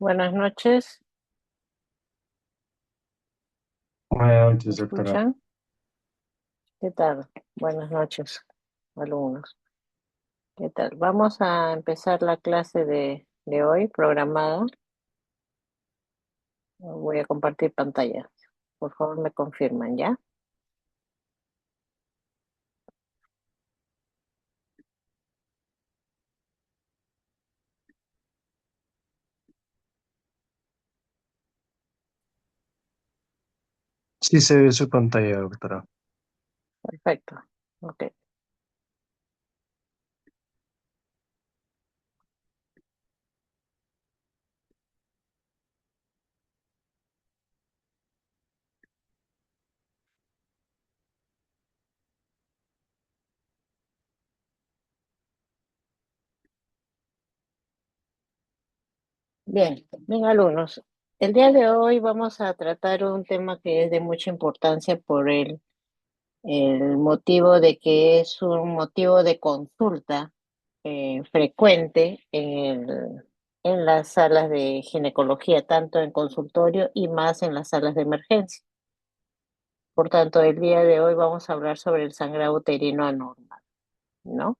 Buenas noches, Buenas ¿me noches, doctora. escuchan? ¿Qué tal? Buenas noches, alumnos. ¿Qué tal? Vamos a empezar la clase de hoy programada. Voy a compartir pantalla. Por favor, me confirman, ¿ya? Sí se ve su pantalla, doctora. Perfecto. Ok. Bien, bien, alumnos. El día de hoy vamos a tratar un tema que es de mucha importancia por el motivo de que es un motivo de consulta frecuente en las salas de ginecología, tanto en consultorio y más en las salas de emergencia. Por tanto, el día de hoy vamos a hablar sobre el sangrado uterino anormal, ¿no?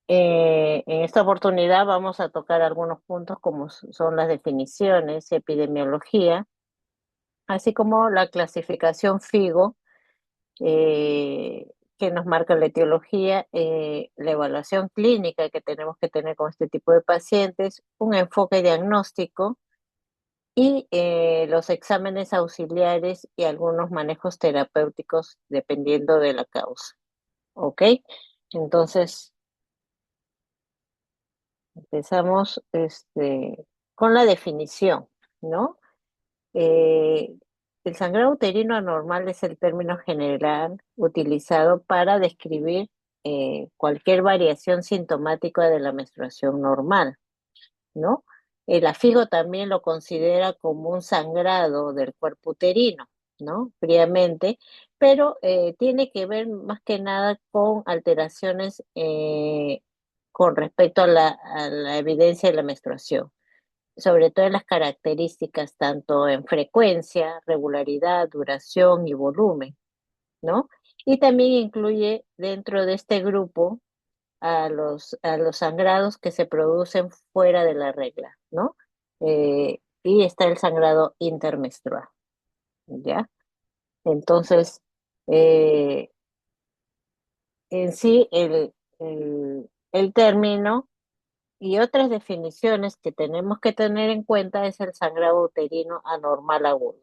En esta oportunidad vamos a tocar algunos puntos como son las definiciones, epidemiología, así como la clasificación FIGO, eh, que nos marca la etiología, la evaluación clínica que tenemos que tener con este tipo de pacientes, un enfoque diagnóstico y los exámenes auxiliares y algunos manejos terapéuticos dependiendo de la causa. ¿Ok? Entonces, empezamos con la definición, ¿no? Eh, el sangrado uterino anormal es el término general utilizado para describir cualquier variación sintomática de la menstruación normal, ¿no? El AFIGO también lo considera como un sangrado del cuerpo uterino, ¿no? Fríamente, pero tiene que ver más que nada con alteraciones con respecto a la evidencia de la menstruación, sobre todo en las características tanto en frecuencia, regularidad, duración y volumen, ¿no? Y también incluye dentro de este grupo a los sangrados que se producen fuera de la regla, ¿no? Y está el sangrado intermenstrual, ¿ya? Entonces, eh, en sí, el término y otras definiciones que tenemos que tener en cuenta es el sangrado uterino anormal agudo.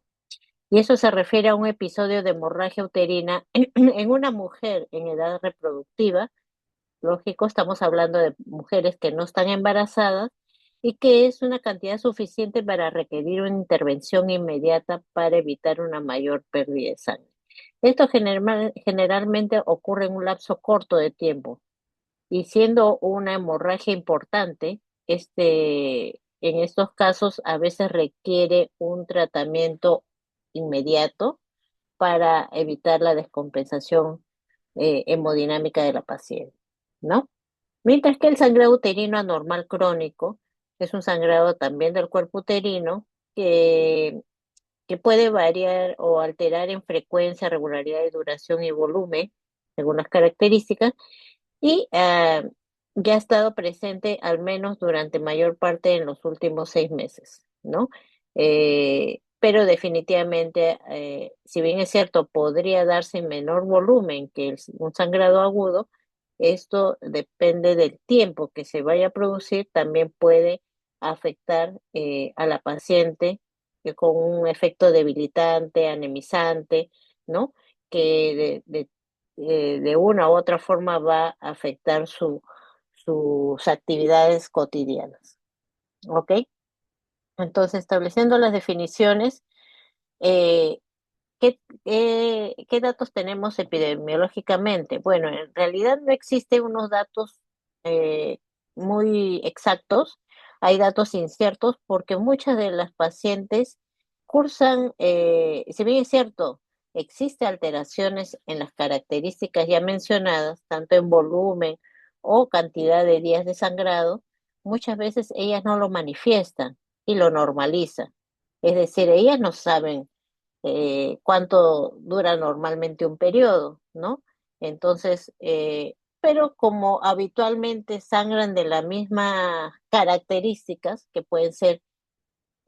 Y eso se refiere a un episodio de hemorragia uterina en una mujer en edad reproductiva. Lógico, estamos hablando de mujeres que no están embarazadas y que es una cantidad suficiente para requerir una intervención inmediata para evitar una mayor pérdida de sangre. Esto generalmente ocurre en un lapso corto de tiempo y siendo una hemorragia importante, en estos casos a veces requiere un tratamiento inmediato para evitar la descompensación hemodinámica de la paciente, ¿no? Mientras que el sangrado uterino anormal crónico es un sangrado también del cuerpo uterino que, que puede variar o alterar en frecuencia, regularidad de duración y volumen, según las características, y ya ha estado presente al menos durante mayor parte en los últimos 6 meses, ¿no? Pero definitivamente, si bien es cierto, podría darse en menor volumen que un sangrado agudo, esto depende del tiempo que se vaya a producir, también puede afectar a la paciente con un efecto debilitante, anemizante, ¿no? Que de una u otra forma va a afectar sus actividades cotidianas. ¿Ok? Entonces, estableciendo las definiciones, eh, ¿qué datos tenemos epidemiológicamente? Bueno, en realidad no existen unos datos eh, muy exactos, hay datos inciertos porque muchas de las pacientes cursan, si bien es cierto, existe alteraciones en las características ya mencionadas, tanto en volumen o cantidad de días de sangrado, muchas veces ellas no lo manifiestan y lo normalizan. Es decir, ellas no saben cuánto dura normalmente un periodo, ¿no? Entonces, pero como habitualmente sangran de las mismas características, que pueden ser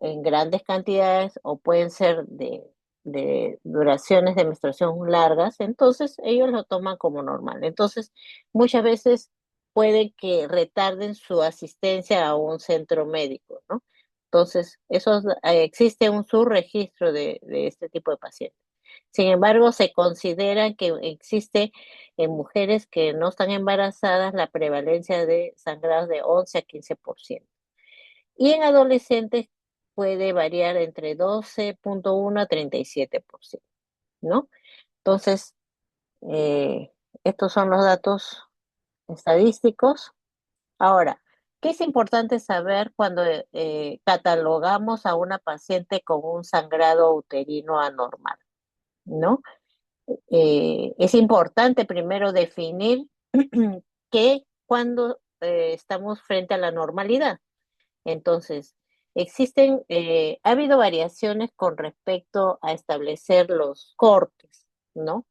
en grandes cantidades o pueden ser de duraciones de menstruación largas, entonces ellos lo toman como normal. Entonces, muchas veces puede que retarden su asistencia a un centro médico, ¿no? Entonces, existe un subregistro de este tipo de pacientes. Sin embargo, se considera que existe en mujeres que no están embarazadas la prevalencia de sangrados de 11 a 15%. Y en adolescentes puede variar entre 12,1 a 37%, ¿no? Entonces, eh, estos son los datos estadísticos. Ahora, ¿qué es importante saber cuando catalogamos a una paciente con un sangrado uterino anormal? ¿No? Es importante primero definir que cuando estamos frente a la normalidad. Entonces, ha habido variaciones con respecto a establecer los cortes, ¿no?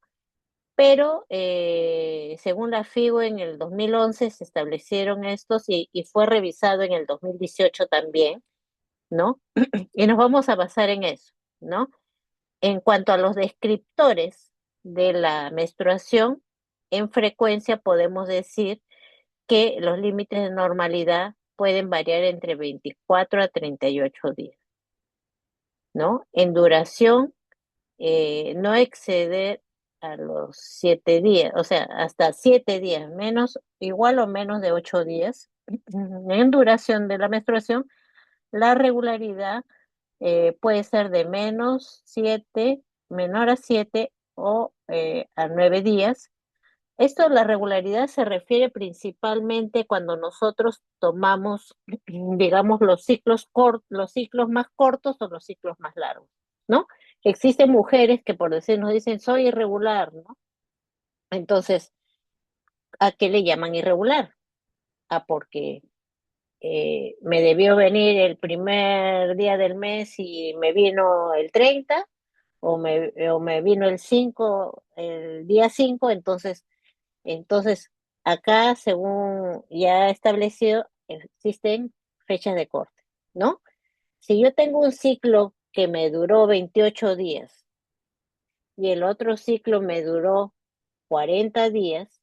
Pero según la FIGO en el 2011 se establecieron estos y fue revisado en el 2018 también, ¿no? Y nos vamos a basar en eso, ¿no? En cuanto a los descriptores de la menstruación, en frecuencia podemos decir que los límites de normalidad pueden variar entre 24 a 38 días, ¿no? En duración, no exceder a los 7 días, o sea, hasta 7 días, menos, igual o menos de 8 días. En duración de la menstruación, la regularidad puede ser de menor a 7 o a 9 días. Esto, la regularidad se refiere principalmente cuando nosotros tomamos, digamos, los ciclos más cortos o los ciclos más largos, ¿no? Existen mujeres que por decir nos dicen soy irregular, ¿no? Entonces, ¿a qué le llaman irregular? Porque me debió venir el primer día del mes y me vino el 30 o me vino el día 5, entonces, acá, según ya establecido, existen fechas de corte, ¿no? Si yo tengo un ciclo que me duró 28 días y el otro ciclo me duró 40 días,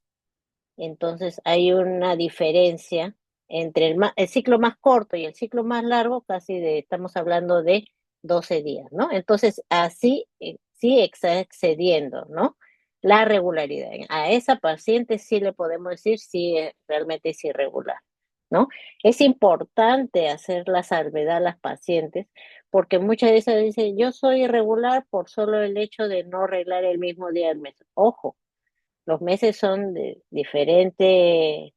entonces hay una diferencia entre el ciclo más corto y el ciclo más largo, estamos hablando de 12 días, ¿no? Entonces, así sí está excediendo, ¿no? La regularidad. A esa paciente sí le podemos decir si realmente es irregular, ¿no? Es importante hacer la salvedad a las pacientes porque muchas veces dicen, yo soy irregular por solo el hecho de no arreglar el mismo día del mes. Ojo, los meses son de diferente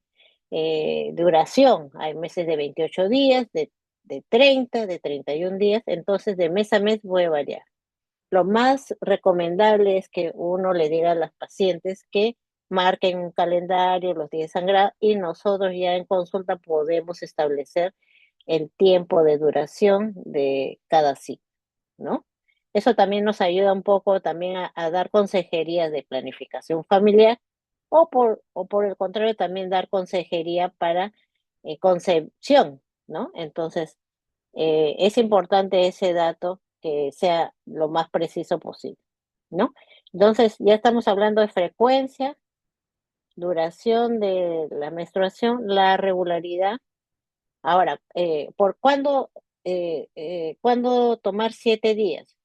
duración. Hay meses de 28 días, de 30, de 31 días, entonces de mes a mes puede variar. Lo más recomendable es que uno le diga a las pacientes que marquen un calendario los días sangrados y nosotros ya en consulta podemos establecer el tiempo de duración de cada ciclo, ¿no? Eso también nos ayuda un poco también a dar consejerías de planificación familiar o por el contrario también dar consejería para concepción, ¿no? Entonces, es importante ese dato que sea lo más preciso posible, ¿no? Entonces, ya estamos hablando de frecuencia, duración de la menstruación, la regularidad. Ahora, ¿cuándo tomar 7 días?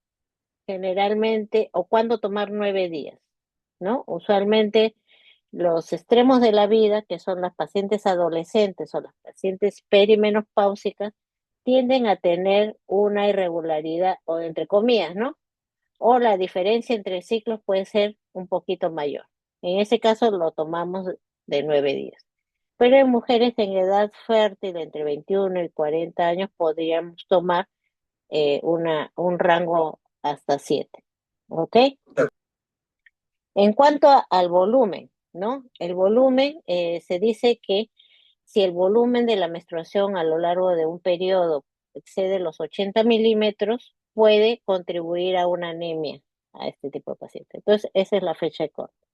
Generalmente, o cuándo tomar 9 días, ¿no? Usualmente los extremos de la vida, que son las pacientes adolescentes o las pacientes perimenopáusicas, tienden a tener una irregularidad, o entre comillas, ¿no? O la diferencia entre ciclos puede ser un poquito mayor. En ese caso lo tomamos de 9 días. Pero en mujeres en edad fértil, entre 21 y 40 años, podríamos tomar un rango hasta 7. ¿Ok? En cuanto al volumen, ¿no? El volumen se dice que si el volumen de la menstruación a lo largo de un periodo excede los 80 milímetros, puede contribuir a una anemia a este tipo de paciente. Entonces, esa es la fecha de corte.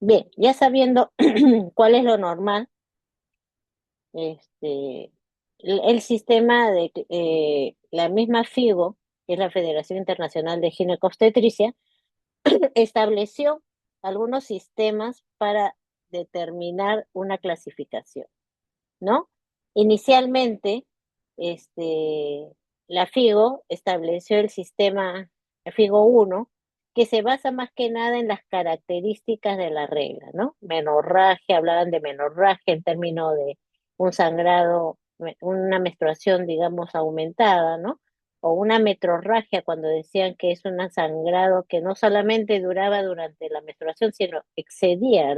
Bien, ya sabiendo cuál es lo normal, este, el sistema de la misma FIGO, que es la Federación Internacional de Ginecobstetricia, estableció algunos sistemas para determinar una clasificación, ¿no? Inicialmente, este, la FIGO estableció el sistema FIGO 1, que se basa más que nada en las características de la regla, ¿no? Menorragia, hablaban de menorragia en términos de un sangrado, una menstruación, digamos, aumentada, ¿no? O una metrorragia cuando decían que es un sangrado que no solamente duraba durante la menstruación, sino excedía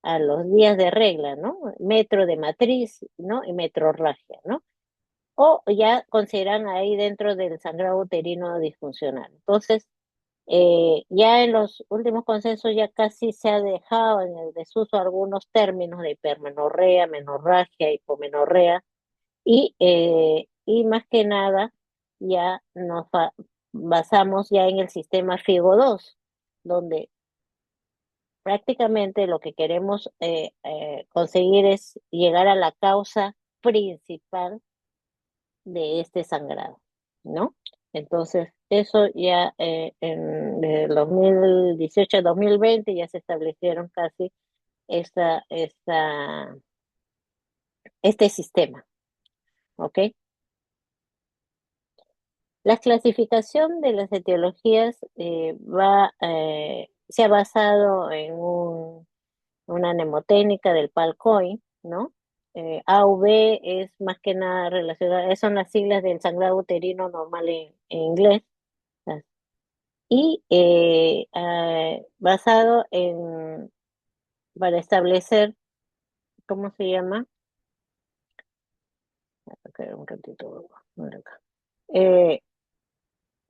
a los días de regla, ¿no? Metro de matriz, ¿no? Y metrorragia, ¿no? O ya consideran ahí dentro del sangrado uterino disfuncional. Entonces, ya en los últimos consensos ya casi se ha dejado en el desuso algunos términos de hipermenorrea, menorragia, hipomenorrea, y más que nada ya nos basamos ya en el sistema FIGO 2, donde prácticamente lo que queremos conseguir es llegar a la causa principal de este sangrado, ¿no? Entonces, eso ya desde el 2018 a 2020 ya se establecieron casi esta, esta, este sistema, ¿ok? La clasificación de las etiologías se ha basado en una mnemotécnica del Palcoin, ¿no? A V es más que nada relacionada, son las siglas del sangrado uterino normal en inglés, y basado para establecer, ¿cómo se llama? Ok, un ratito, por acá. Eh,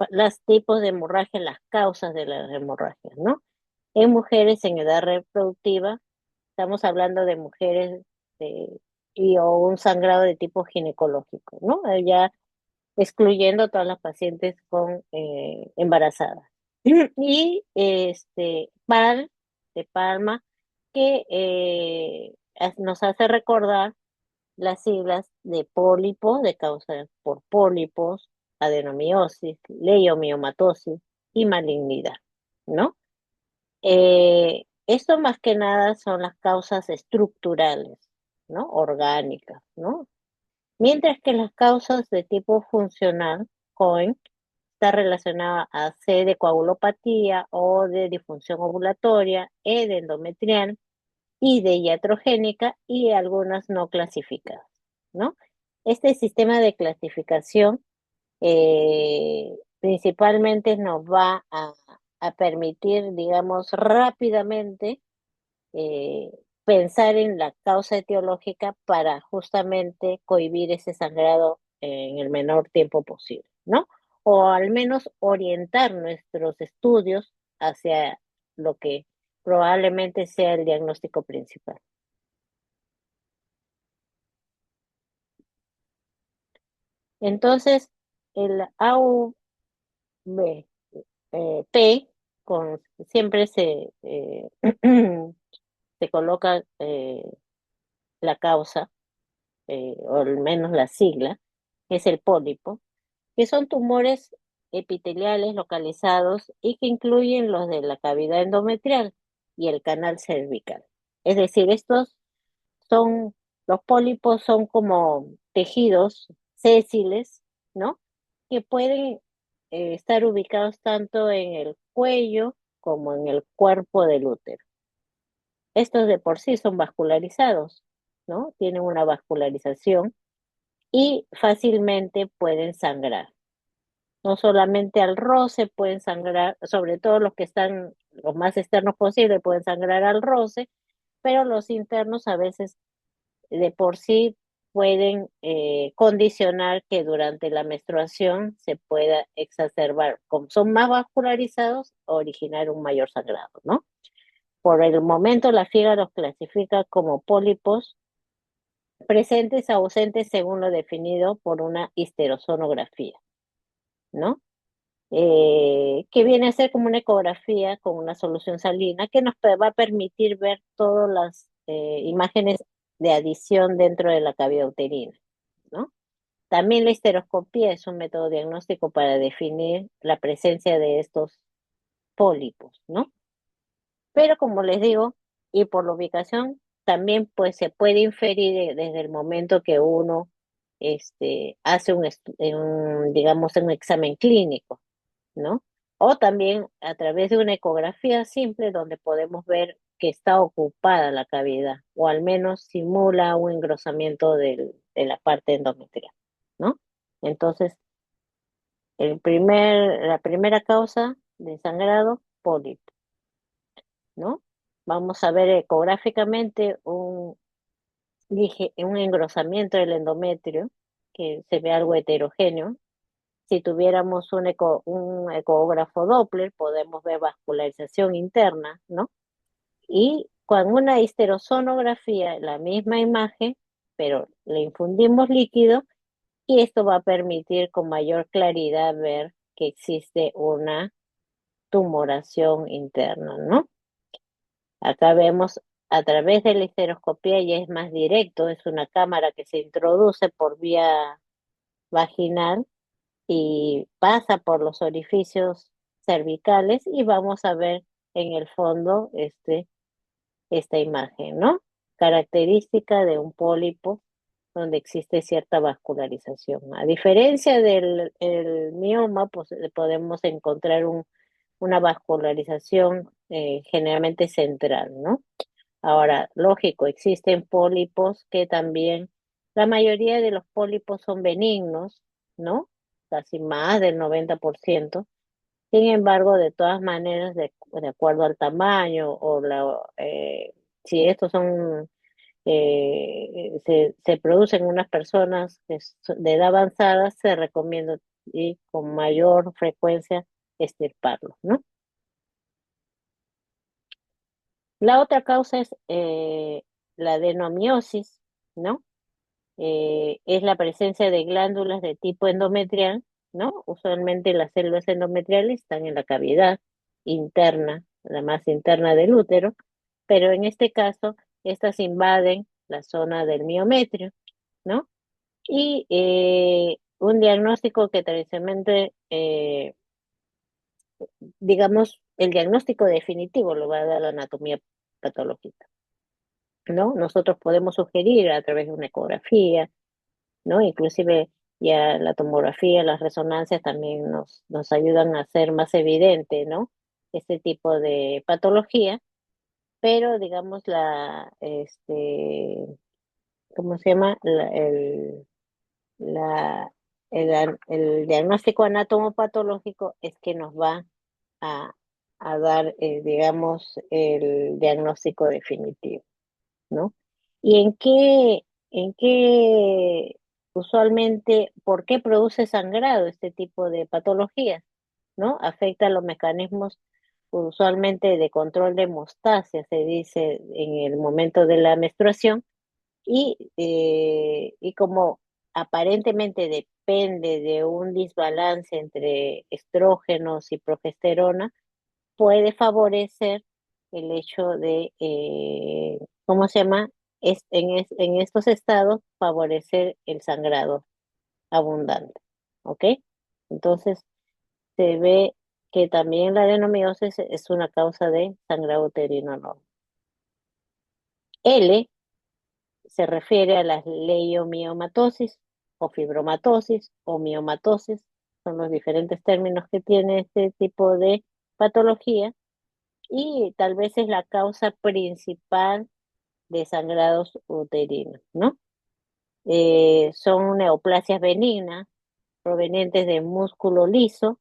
los tipos de hemorragia, las causas de las hemorragias, ¿no? En mujeres en edad reproductiva, estamos hablando de mujeres o un sangrado de tipo ginecológico, ¿no? Ya excluyendo a todas las pacientes con embarazadas. Y de Palma, que nos hace recordar las siglas de pólipo, de causa por pólipos, adenomiosis, leiomiomatosis y malignidad, ¿no? Esto más que nada son las causas estructurales, ¿no? Orgánicas, ¿no? Mientras que las causas de tipo funcional, COEN, está relacionada a C de coagulopatía o de disfunción ovulatoria, E de endometrial y de iatrogénica y algunas no clasificadas, ¿no? Este sistema de clasificación principalmente nos va a permitir, digamos, rápidamente eh, pensar en la causa etiológica para justamente cohibir ese sangrado en el menor tiempo posible, ¿no? O al menos orientar nuestros estudios hacia lo que probablemente sea el diagnóstico principal. Entonces, el AUB T siempre se coloca la causa, o al menos la sigla, que es el pólipo, que son tumores epiteliales localizados y que incluyen los de la cavidad endometrial y el canal cervical. Es decir, son, los pólipos son como tejidos sésiles, ¿no? Que pueden estar ubicados tanto en el cuello como en el cuerpo del útero. Estos de por sí son vascularizados, ¿no? Tienen una vascularización y fácilmente pueden sangrar. No solamente al roce pueden sangrar, sobre todo los que están los más externos posible pueden sangrar al roce, pero los internos a veces de por sí pueden condicionar que durante la menstruación se pueda exacerbar, como son más vascularizados, originar un mayor sangrado, ¿no? Por el momento, la FIGA los clasifica como pólipos presentes o ausentes según lo definido por una histerosonografía, ¿no? Que viene a ser como una ecografía con una solución salina que nos va a permitir ver todas las imágenes de adición dentro de la cavidad uterina, ¿no? También la histeroscopía es un método diagnóstico para definir la presencia de estos pólipos, ¿no? Pero como les digo, y por la ubicación, también pues se puede inferir desde el momento que uno hace digamos, un examen clínico, ¿no? O también a través de una ecografía simple donde podemos ver que está ocupada la cavidad, o al menos simula un engrosamiento de la parte endometrial, ¿no? Entonces, la primera causa de sangrado, pólipo, ¿no? Vamos a ver ecográficamente un engrosamiento del endometrio, que se ve algo heterogéneo. Si tuviéramos un ecógrafo Doppler, podemos ver vascularización interna, ¿no? Y con una histerosonografía, la misma imagen, pero le infundimos líquido y esto va a permitir con mayor claridad ver que existe una tumoración interna, ¿no? Acá vemos a través de la histeroscopía y es más directo, es una cámara que se introduce por vía vaginal y pasa por los orificios cervicales y vamos a ver en el fondo esta imagen, ¿no? Característica de un pólipo donde existe cierta vascularización. A diferencia del el mioma, pues podemos encontrar una vascularización generalmente central, ¿no? Ahora, lógico, existen pólipos que también, la mayoría de los pólipos son benignos, ¿no? Casi más del 90%. Sin embargo, de todas maneras, de acuerdo al tamaño si estos se producen en unas personas de edad avanzada, se recomienda y con mayor frecuencia extirparlos, ¿no? La otra causa es la adenomiosis, ¿no? Es la presencia de glándulas de tipo endometrial, ¿no? Usualmente las células endometriales están en la cavidad interna, la más interna del útero, pero en este caso, estas invaden la zona del miometrio, ¿no? Y un diagnóstico que tradicionalmente, digamos, el diagnóstico definitivo lo va a dar la anatomía patológica, ¿no? Nosotros podemos sugerir a través de una ecografía, ¿no? Inclusive ya la tomografía, las resonancias también nos ayudan a hacer más evidente, ¿no? Este tipo de patología, pero digamos ¿cómo se llama? La, el diagnóstico anatomopatológico es que nos va a, a dar, digamos, el diagnóstico definitivo, ¿no? ¿Y en qué usualmente, por qué produce sangrado este tipo de patologías? ¿No? Afecta los mecanismos usualmente de control de hemostasia, se dice en el momento de la menstruación, y como aparentemente depende de un desbalance entre estrógenos y progesterona, puede favorecer el hecho de, ¿cómo se llama? En estos estados, favorecer el sangrado abundante, ¿ok? Entonces, se ve que también la adenomiosis es una causa de sangrado uterino enorme. L se refiere a las leiomiomatosis o fibromatosis o miomatosis, son los diferentes términos que tiene este tipo de patología y tal vez es la causa principal de sangrados uterinos, ¿no? Son neoplasias benignas provenientes de músculo liso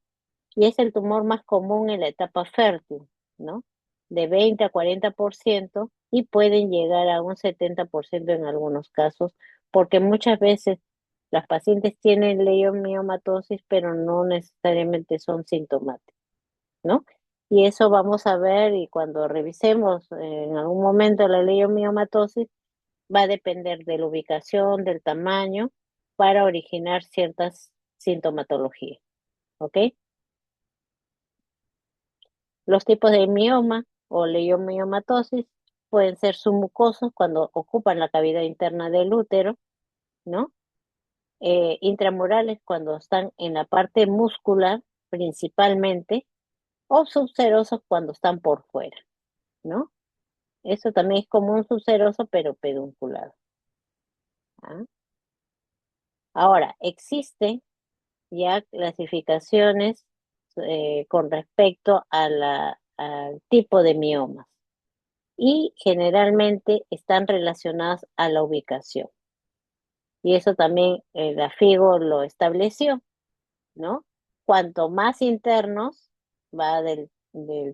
y es el tumor más común en la etapa fértil, ¿no? De 20 a 40% y pueden llegar a un 70% en algunos casos, porque muchas veces las pacientes tienen leiomiomatosis, pero no necesariamente son sintomáticas, ¿no? Y eso vamos a ver y cuando revisemos en algún momento la leiomiomatosis, va a depender de la ubicación, del tamaño, para originar ciertas sintomatologías, ¿ok? Los tipos de mioma o leiomiomatosis pueden ser submucosos cuando ocupan la cavidad interna del útero, ¿no? Intramurales cuando están en la parte muscular principalmente, o subserosos cuando están por fuera, ¿no? Eso también es como un subseroso, pero pedunculado. ¿Ah? Ahora, existen ya clasificaciones con respecto a al tipo de miomas y generalmente están relacionadas a la ubicación. Y eso también la FIGO lo estableció, ¿no? Cuanto más internos va del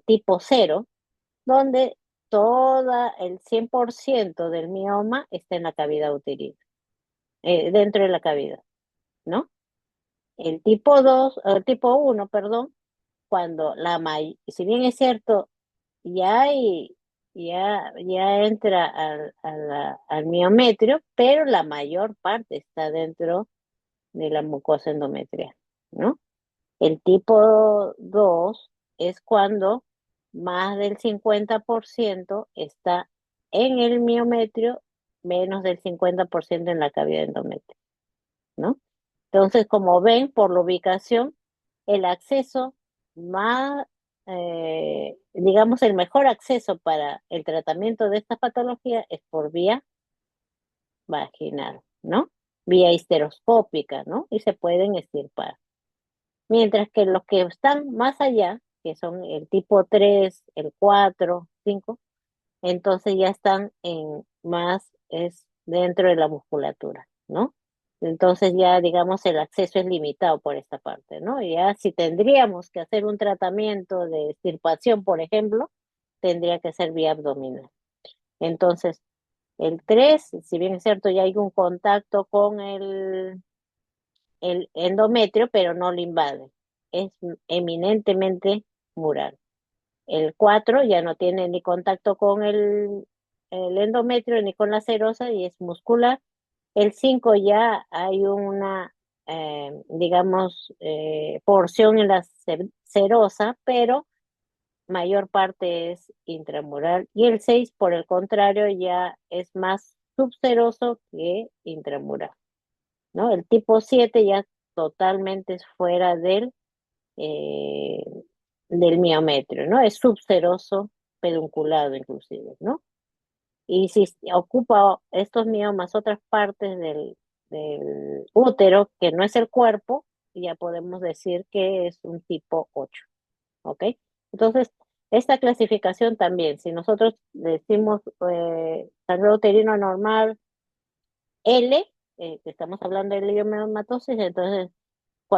tipo cero, donde toda el 100% del mioma está en la cavidad uterina, dentro de la cavidad, ¿no? El tipo 2 el tipo uno perdón, cuando si bien es cierto, ya hay, ya entra al miometrio, pero la mayor parte está dentro de la mucosa endometrial, ¿no? El tipo 2 es cuando más del 50% está en el miometrio, menos del 50% en la cavidad endometrial, ¿no? Entonces, como ven, por la ubicación, el acceso más, digamos, el mejor acceso para el tratamiento de esta patología es por vía vaginal, ¿no? Vía histeroscópica, ¿no? Y se pueden extirpar. Mientras que los que están más allá, que son el tipo 3 el 4 5 entonces ya están en más, es dentro de la musculatura, ¿no? Entonces ya, digamos, el acceso es limitado por esta parte, ¿no? Ya si tendríamos que hacer un tratamiento de extirpación, por ejemplo, tendría que ser vía abdominal. Entonces, el 3 si bien es cierto, ya hay un contacto con el endometrio, pero no lo invade. Es eminentemente mural. El 4 ya no tiene ni contacto con el endometrio ni con la serosa y es muscular. El 5 ya hay una, digamos, porción en la serosa, pero mayor parte es intramural. Y el 6 por el contrario, ya es más subseroso que intramural, ¿no? El tipo 7 ya totalmente es fuera eh, del miometrio, ¿no? Es subseroso pedunculado inclusive, ¿no? Y si ocupa estos miomas otras partes del útero, que no es el cuerpo, ya podemos decir que es un tipo 8, ¿ok? Entonces, esta clasificación también, si nosotros decimos sangrado uterino normal L, que estamos hablando de leiomyomatosis, entonces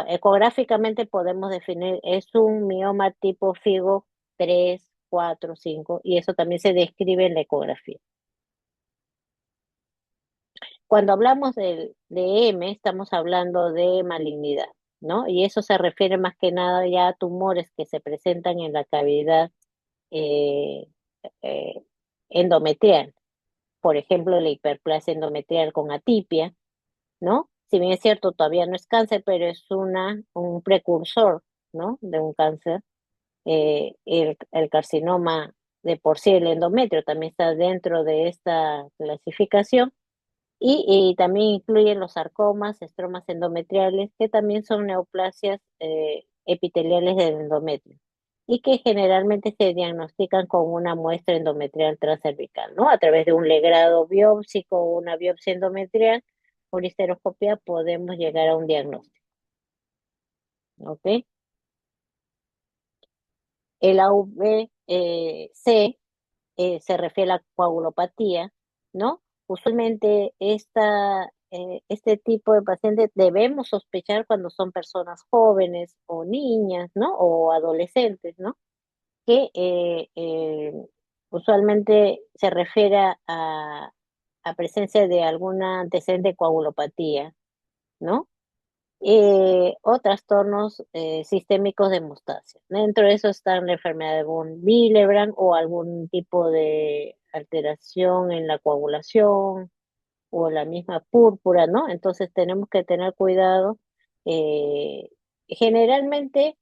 ecográficamente podemos definir, es un mioma tipo FIGO 3 4 5 y eso también se describe en la ecografía. Cuando hablamos de M, estamos hablando de malignidad, ¿no? Y eso se refiere más que nada ya a tumores que se presentan en la cavidad eh, eh, endometrial. Por ejemplo, la hiperplasia endometrial con atipia, ¿no? Si bien es cierto, todavía no es cáncer, pero es un precursor, ¿no? De un cáncer. El carcinoma de por sí, el endometrio, también está dentro de esta clasificación. Y también incluye los sarcomas, estromas endometriales, que también son neoplasias epiteliales del endometrio y que generalmente se diagnostican con una muestra endometrial transcervical, ¿no? A través de un legrado biópsico o una biopsia endometrial por histeroscopia podemos llegar a un diagnóstico, ¿ok? El AVC se refiere a la coagulopatía, ¿no? Usualmente este tipo de pacientes debemos sospechar cuando son personas jóvenes o niñas, ¿no? O adolescentes, ¿no? Que usualmente se refiere a presencia de alguna antecedente de coagulopatía, ¿no? o trastornos sistémicos de hemostasia. Dentro de eso están la enfermedad de von Willebrand o algún tipo de alteración en la coagulación o la misma púrpura, ¿no? Entonces tenemos que tener cuidado. Eh, Generalmente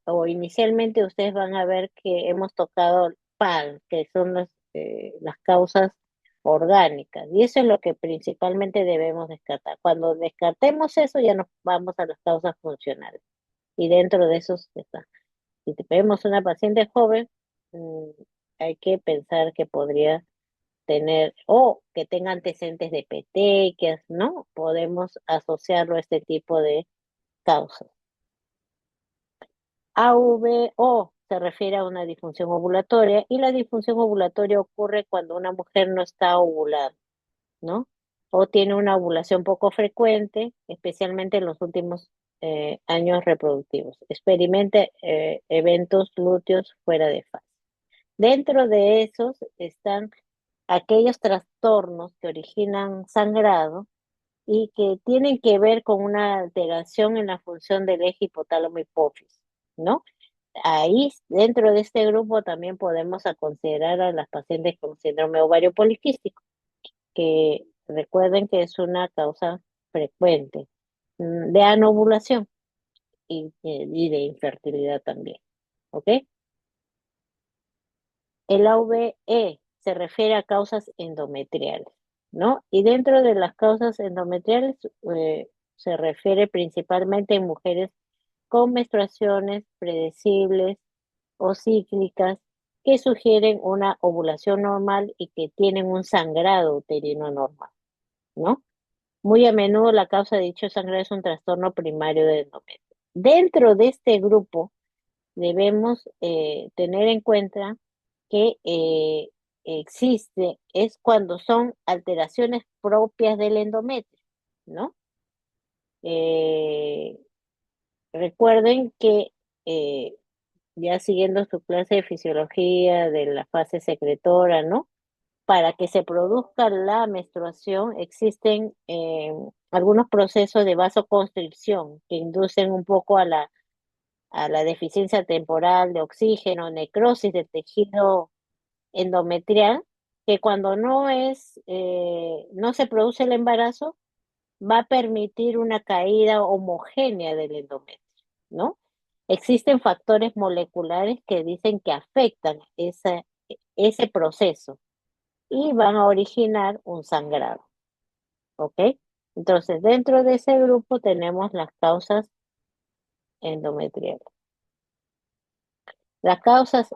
o inicialmente ustedes van a ver que hemos tocado PAN, que son las causas orgánicas, y eso es lo que principalmente debemos descartar. Cuando descartemos eso, ya nos vamos a las causas funcionales, y dentro de esos está. Si vemos una paciente joven, mm, hay que pensar que podría tener o que tenga antecedentes de petequias, ¿no? Podemos asociarlo a este tipo de causas. AVO se refiere a una disfunción ovulatoria y la disfunción ovulatoria ocurre cuando una mujer no está ovulando, ¿no? O tiene una ovulación poco frecuente, especialmente en los últimos años reproductivos. Experimente eventos lúteos fuera de fase. Dentro de esos están aquellos trastornos que originan sangrado y que tienen que ver con una alteración en la función del eje hipotálamo hipófisis, ¿no? Ahí, dentro de este grupo, también podemos a considerar a las pacientes con síndrome ovario poliquístico, que recuerden que es una causa frecuente de anovulación y de infertilidad también, ¿ok? El AVE se refiere a causas endometriales, ¿no? Y dentro de las causas endometriales se refiere principalmente en mujeres con menstruaciones predecibles o cíclicas que sugieren una ovulación normal y que tienen un sangrado uterino normal, ¿no? Muy a menudo la causa de dicho sangrado es un trastorno primario de endometrio. Dentro de este grupo debemos tener en cuenta que existe, es cuando son alteraciones propias del endometrio, ¿no? Eh, Recuerden que eh, ya siguiendo su clase de fisiología de la fase secretora, ¿no? Para que se produzca la menstruación existen algunos procesos de vasoconstricción que inducen un poco a la deficiencia temporal de oxígeno, necrosis del tejido endometrial, que cuando no se produce el embarazo, va a permitir una caída homogénea del endometrio, ¿no? Existen factores moleculares que dicen que afectan ese proceso y van a originar un sangrado, ¿ok? Entonces, dentro de ese grupo tenemos las causas endometriales. Las causas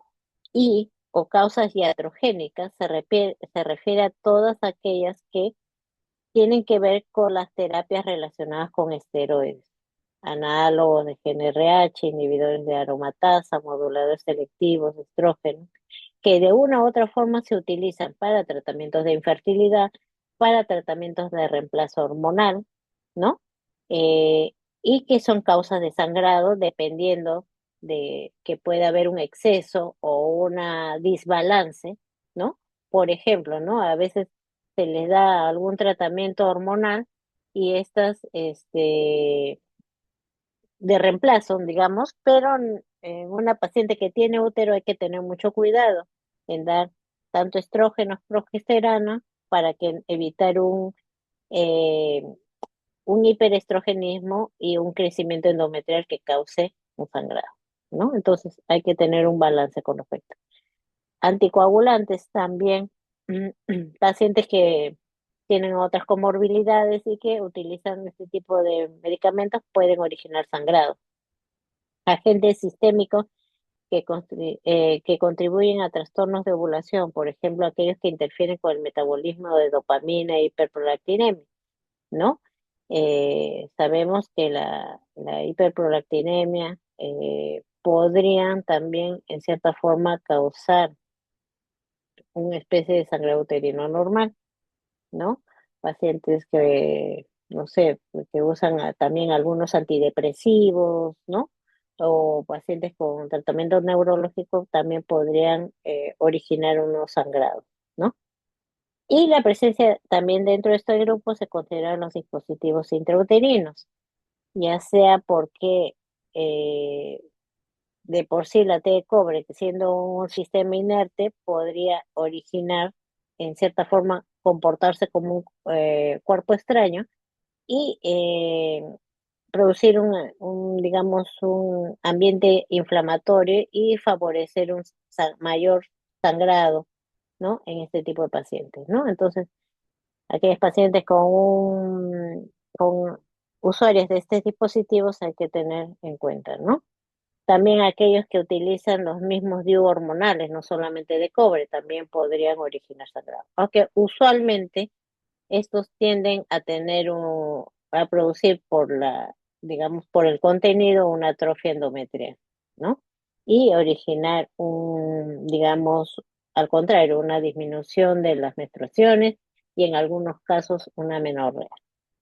y o causas iatrogénicas se refiere a todas aquellas que tienen que ver con las terapias relacionadas con esteroides, análogos de GnRH, inhibidores de aromatasa, moduladores selectivos de estrógenos, que de una u otra forma se utilizan para tratamientos de infertilidad, para tratamientos de reemplazo hormonal, ¿no? Eh, y que son causas de sangrado dependiendo de que pueda haber un exceso o una desbalance, ¿no? Por ejemplo, ¿no? A veces se les da algún tratamiento hormonal y de reemplazo, digamos, pero en una paciente que tiene útero hay que tener mucho cuidado en dar tanto estrógenos, progesterona, para que evitar eh, un hiperestrogenismo y un crecimiento endometrial que cause un sangrado, ¿no? Entonces hay que tener un balance con respecto. Anticoagulantes también, pacientes que tienen otras comorbilidades y que utilizan este tipo de medicamentos pueden originar sangrado. Agentes sistémicos que contribuyen a trastornos de ovulación, por ejemplo, aquellos que interfieren con el metabolismo de dopamina e hiperprolactinemia, ¿no? Sabemos que la hiperprolactinemia podrían también, en cierta forma, causar una especie de sangrado uterino normal, ¿no? Pacientes que, no sé, que usan también algunos antidepresivos, ¿no? O pacientes con tratamiento neurológico también podrían originar unos sangrados, ¿no? Y la presencia también dentro de este grupo se consideran los dispositivos intrauterinos. ya sea porque de por sí la T de cobre, que siendo un sistema inerte, podría originar, en cierta forma, comportarse como un cuerpo extraño y producir digamos, un ambiente inflamatorio y favorecer un mayor sangrado, ¿no? En este tipo de pacientes, ¿no? Entonces, aquellos pacientes con usuarios de estos dispositivos hay que tener en cuenta, ¿no? También aquellos que utilizan los mismos DIU hormonales, no solamente de cobre, también podrían originar sangrado. Aunque usualmente estos tienden a a producir digamos, por el contenido una atrofia endometrial, ¿no? Y originar digamos, al contrario, una disminución de las menstruaciones y en algunos casos una menorrea,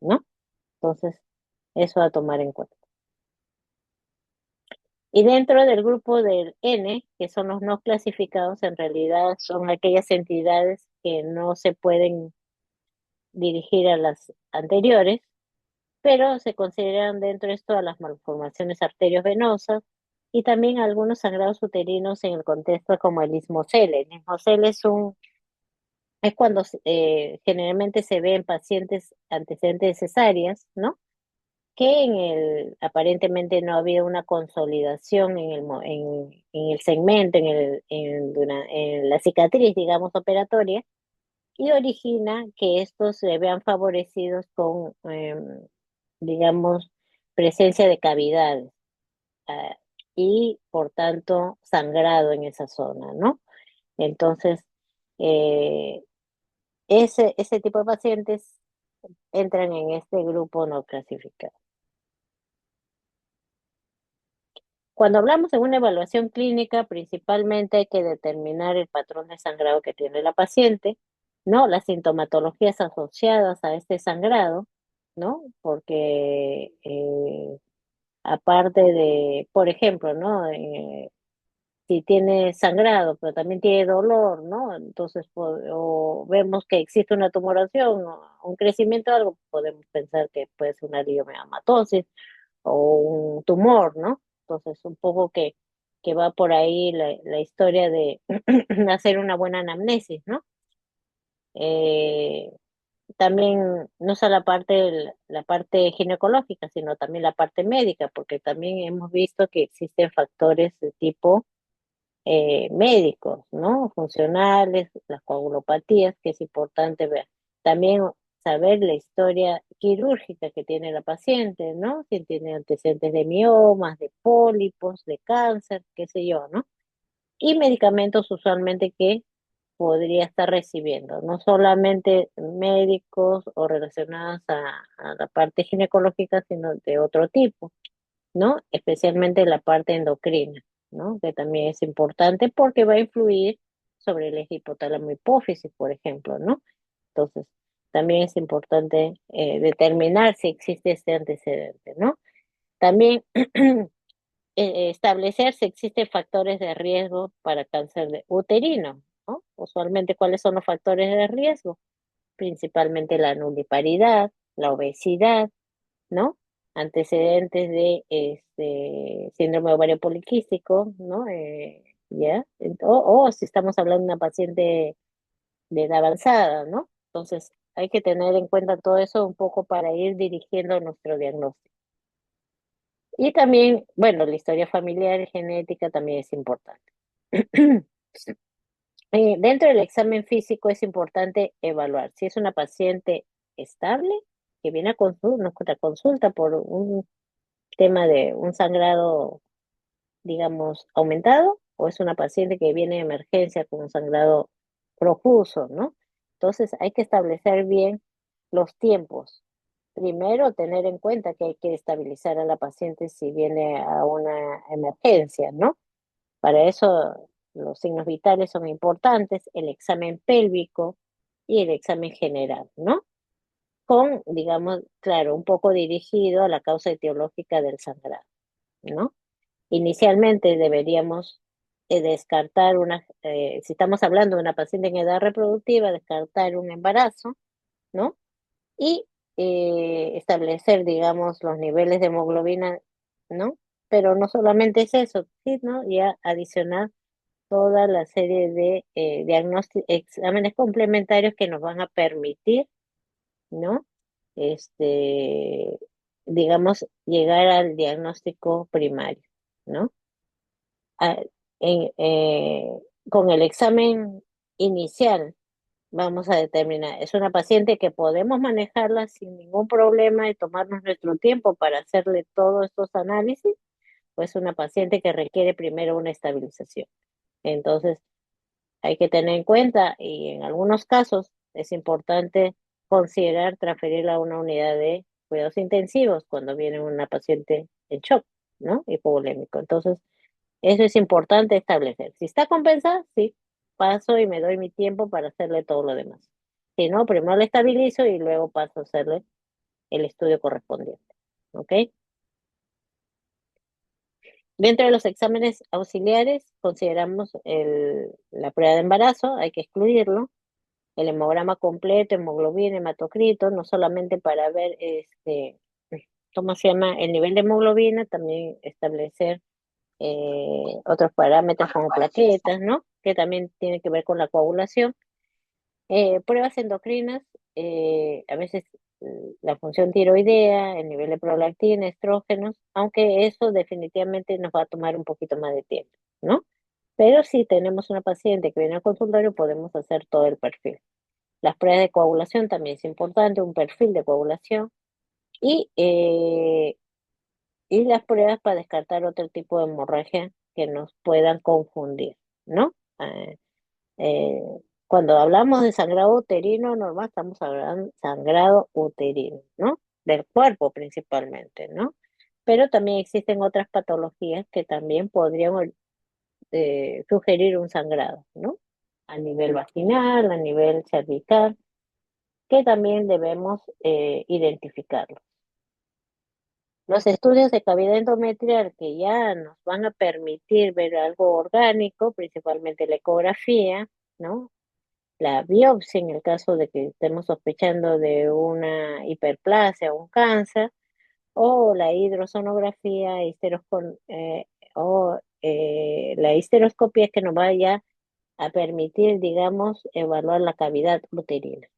¿no? Entonces, eso a tomar en cuenta. Y dentro del grupo del N, que son los no clasificados, en realidad son aquellas entidades que no se pueden dirigir a las anteriores, pero se consideran dentro de esto a las malformaciones arteriovenosas y también algunos sangrados uterinos en el contexto como el ismocele. El ismocele es cuando generalmente se ve en pacientes antecedentes de cesáreas, ¿no? Que aparentemente no había una consolidación en el segmento, en la cicatriz, digamos, operatoria, y origina que estos se vean favorecidos con, digamos, presencia de cavidades, ah, y por tanto sangrado en esa zona, ¿no? Entonces, eh, ese tipo de pacientes entran en este grupo no clasificado. Cuando hablamos de una evaluación clínica, principalmente hay que determinar el patrón de sangrado que tiene la paciente, ¿no? Las sintomatologías asociadas a este sangrado, ¿no? Porque aparte de, por ejemplo, ¿no? Si tiene sangrado, pero también tiene dolor, ¿no? Entonces, o vemos que existe una tumoración o un crecimiento, algo, podemos pensar que puede ser una leiomyomatosis o un tumor, ¿no? Entonces, un poco que va por ahí la historia de hacer una buena anamnesis, ¿no? Eh, También no solo la parte ginecológica, sino también la parte médica, porque también hemos visto que existen factores de tipo médicos, ¿no? Funcionales, las coagulopatías, que es importante ver. También saber la historia quirúrgica que tiene la paciente, ¿no? Si tiene antecedentes de miomas, de pólipos, de cáncer, qué sé yo, ¿no? Y medicamentos usualmente que podría estar recibiendo, no solamente médicos o relacionados a la parte ginecológica, sino de otro tipo, ¿no? Especialmente la parte endocrina, ¿no? Que también es importante porque va a influir sobre el eje hipotálamo hipófisis, por ejemplo, ¿no? Entonces, también es importante determinar si existe este antecedente, ¿no? También establecer si existen factores de riesgo para cáncer de uterino, ¿no? Usualmente, ¿cuáles son los factores de riesgo? Principalmente la nulliparidad, la obesidad, ¿no? Antecedentes de síndrome ovario poliquístico, ¿no? ¿Ya? O si estamos hablando de una paciente de edad avanzada, ¿no? Entonces, hay que tener en cuenta todo eso un poco para ir dirigiendo nuestro diagnóstico. Y también, bueno, la historia familiar y genética también es importante. Dentro del examen físico es importante evaluar si es una paciente estable que viene a nuestra consulta por un tema de un sangrado, digamos, aumentado, o es una paciente que viene de emergencia con un sangrado profuso, ¿no? Entonces hay que establecer bien los tiempos. Primero, tener en cuenta que hay que estabilizar a la paciente si viene a una emergencia, ¿no? Para eso los signos vitales son importantes, el examen pélvico y el examen general, ¿no? Con, digamos, claro, un poco dirigido a la causa etiológica del sangrado, ¿no? Inicialmente deberíamos descartar si estamos hablando de una paciente en edad reproductiva, descartar un embarazo, ¿no? Y establecer, digamos, los niveles de hemoglobina, ¿no? Pero no solamente es eso, sino ya adicionar toda la serie de exámenes complementarios que nos van a permitir, ¿no? Este, digamos, llegar al diagnóstico primario, ¿no? Ah, en- eh, con el examen inicial vamos a determinar, es una paciente que podemos manejarla sin ningún problema y tomarnos nuestro tiempo para hacerle todos estos análisis, o es una paciente que requiere primero una estabilización. Entonces, hay que tener en cuenta y en algunos casos es importante considerar transferirla a una unidad de cuidados intensivos cuando viene una paciente en shock, ¿no? Hipovolémico. Entonces, eso es importante establecer. Si está compensada, sí, paso y me doy mi tiempo para hacerle todo lo demás. Si no, primero le estabilizo y luego paso a hacerle el estudio correspondiente. ¿Ok? Dentro de los exámenes auxiliares, consideramos la prueba de embarazo, hay que excluirlo, el hemograma completo, hemoglobina, hematocrito, no solamente para ver ¿cómo se llama? El nivel de hemoglobina, también establecer otros parámetros como plaquetas, ¿no? Que también tiene que ver con la coagulación. Pruebas endocrinas, a veces la función tiroidea, el nivel de prolactina, estrógenos, aunque eso definitivamente nos va a tomar un poquito más de tiempo, ¿no? Pero si tenemos una paciente que viene al consultorio, podemos hacer todo el perfil. Las pruebas de coagulación también es importante, un perfil de coagulación y, eh, y las pruebas para descartar otro tipo de hemorragia que nos puedan confundir, ¿no? Eh, Cuando hablamos de sangrado uterino normal, estamos hablando de sangrado uterino, ¿no? Del cuerpo principalmente, ¿no? Pero también existen otras patologías que también podrían sugerir un sangrado, ¿no? A nivel vaginal, a nivel cervical, que también debemos identificarlo. Los estudios de cavidad endometrial que ya nos van a permitir ver algo orgánico, principalmente la ecografía, ¿no? La biopsia en el caso de que estemos sospechando de una hiperplasia o un cáncer, o la hidrosonografía o la histeroscopia que nos vaya a permitir, digamos, evaluar la cavidad uterina,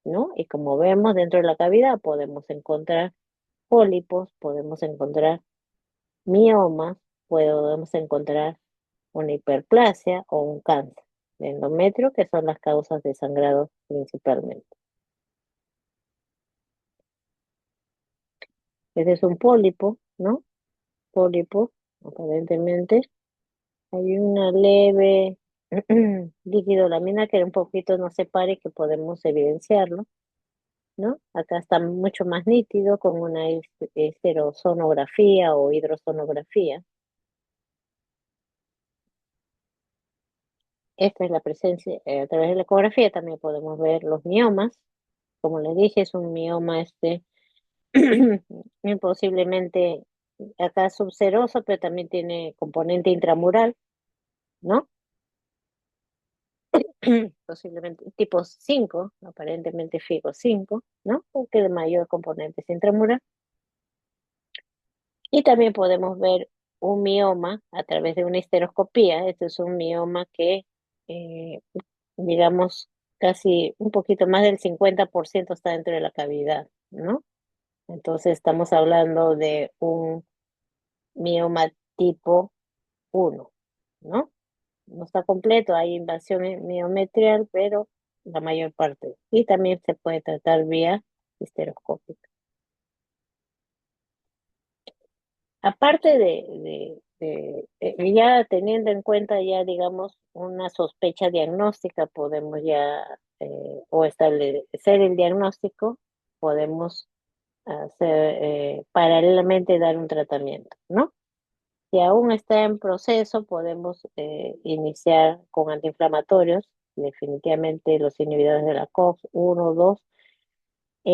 ¿no? Y como vemos, dentro de la cavidad podemos encontrar pólipos, podemos encontrar miomas, podemos encontrar una hiperplasia o un cáncer de endometrio, que son las causas de sangrado principalmente. Ese es un pólipo, ¿no? Pólipo, aparentemente. Hay una leve líquido lámina que un poquito nos separe que podemos evidenciarlo, ¿no? Acá está mucho más nítido con una esterosonografía o hidrosonografía. Esta es la presencia, a través de la ecografía también podemos ver los miomas. Como les dije, es un mioma posiblemente acá subseroso, pero también tiene componente intramural, ¿no? Posiblemente tipo 5 aparentemente FIGO 5, ¿no? Porque de mayor componente es intramural. Y también podemos ver un mioma a través de una histeroscopía. Este es un mioma que, eh, digamos, casi un poquito más del 50% está dentro de la cavidad, ¿no? Entonces estamos hablando de un mioma tipo 1, ¿no? No está completo, hay invasión miometrial, pero la mayor parte. Y también se puede tratar vía histeroscópica. Aparte ya teniendo en cuenta ya, digamos, una sospecha diagnóstica, podemos ya, o establecer el diagnóstico, podemos paralelamente dar un tratamiento, ¿no? Si aún está en proceso, podemos iniciar con antiinflamatorios, definitivamente los inhibidores de la COX-1, 2,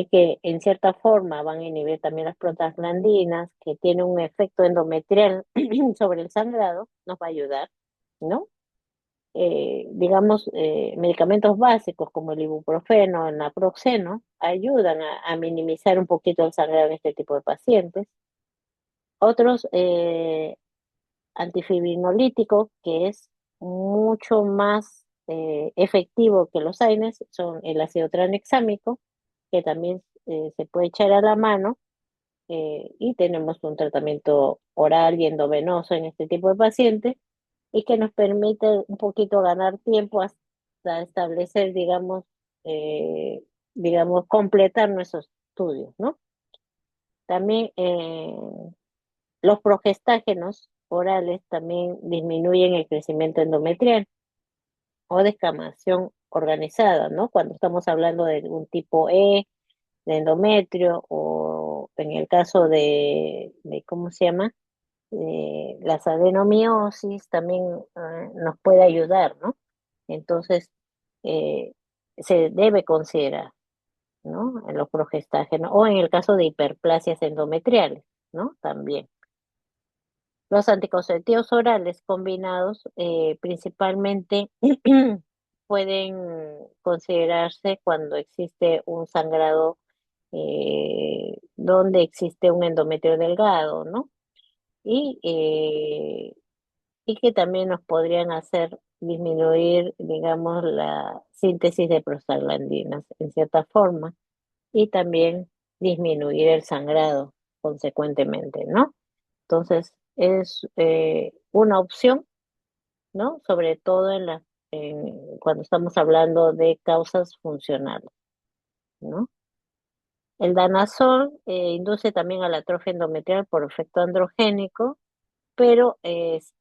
que en cierta forma van a inhibir también las prostaglandinas, que tiene un efecto endometrial sobre el sangrado, nos va a ayudar, ¿no? Digamos, medicamentos básicos como el ibuprofeno, el naproxeno, ayudan a minimizar un poquito el sangrado en este tipo de pacientes. Otros antifibrinolíticos, que es mucho más efectivo que los AINES, son el ácido tranexámico, que también se puede echar a la mano, y tenemos un tratamiento oral y endovenoso en este tipo de pacientes y que nos permite un poquito ganar tiempo hasta establecer, digamos, completar nuestros estudios, ¿no? También los progestágenos orales también disminuyen el crecimiento endometrial o descamación organizada, ¿no? Cuando estamos hablando de un tipo E de endometrio o en el caso de ¿cómo se llama? Las adenomiosis también nos puede ayudar, ¿no? Entonces, eh, se debe considerar, ¿no? En los progestágenos o en el caso de hiperplasias endometriales, ¿no? También. Los anticonceptivos orales combinados principalmente pueden considerarse cuando existe un sangrado donde existe un endometrio delgado, ¿no? Y, y que también nos podrían hacer disminuir, digamos, la síntesis de prostaglandinas en cierta forma y también disminuir el sangrado consecuentemente, ¿no? Entonces, es una opción, ¿no? Sobre todo cuando estamos hablando de causas funcionales, ¿no? El danazol induce también a la atrofia endometrial por efecto androgénico, pero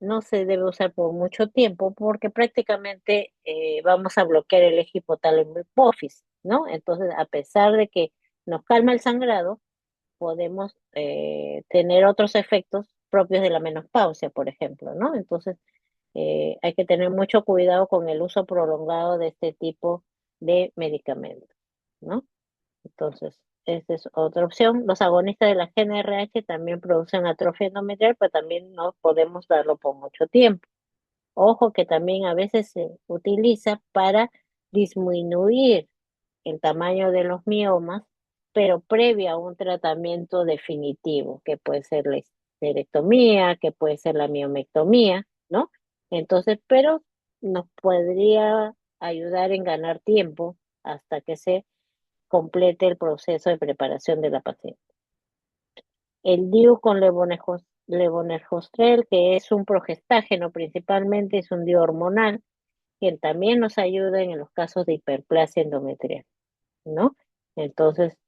no se debe usar por mucho tiempo porque prácticamente vamos a bloquear el eje hipotálamo hipófisis, ¿no? Entonces, a pesar de que nos calma el sangrado, podemos tener otros efectos propios de la menopausia, por ejemplo, ¿no? Entonces, hay que tener mucho cuidado con el uso prolongado de este tipo de medicamentos, ¿no? Entonces, esta es otra opción. Los agonistas de la GnRH también producen atrofia endometrial, pero también no podemos darlo por mucho tiempo. Ojo que también a veces se utiliza para disminuir el tamaño de los miomas, pero previo a un tratamiento definitivo, que puede ser la histerectomía, que puede ser la miomectomía, ¿no? Entonces, pero nos podría ayudar en ganar tiempo hasta que se complete el proceso de preparación de la paciente. El DIU con levonorgestrel, que es un progestágeno principalmente, es un DIU hormonal, que también nos ayuda en los casos de hiperplasia endometrial, ¿no? Entonces,